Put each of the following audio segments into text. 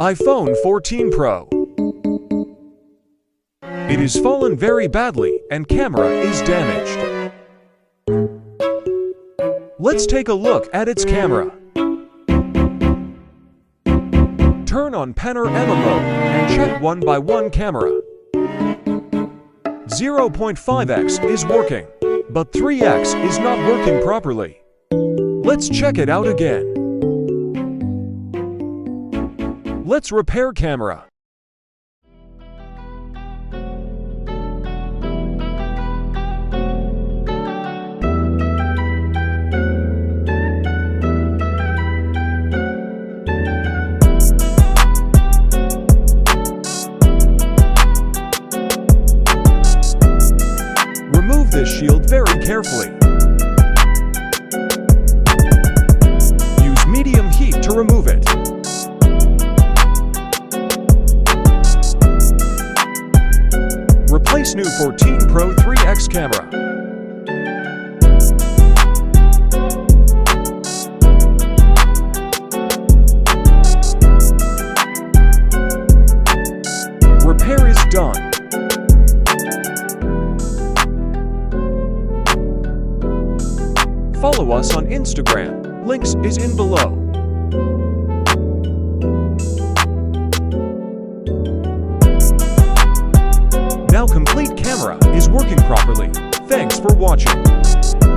iPhone 14 Pro. It is fallen very badly and camera is damaged. Let's take a look at its camera. Turn on panorama mode and check one by one camera. 0.5x is working, but 3x is not working properly. Let's check it out again. Let's repair camera. Remove this shield very carefully. Use medium heat to remove it. Replace new 14 Pro 3x camera. Repair is done. Follow us on Instagram. Links is in below. Now complete camera is working properly. Thanks for watching.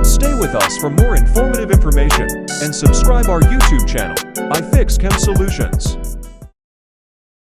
Stay with us for more informative information and subscribe our YouTube channel, iFix Chem Solutions.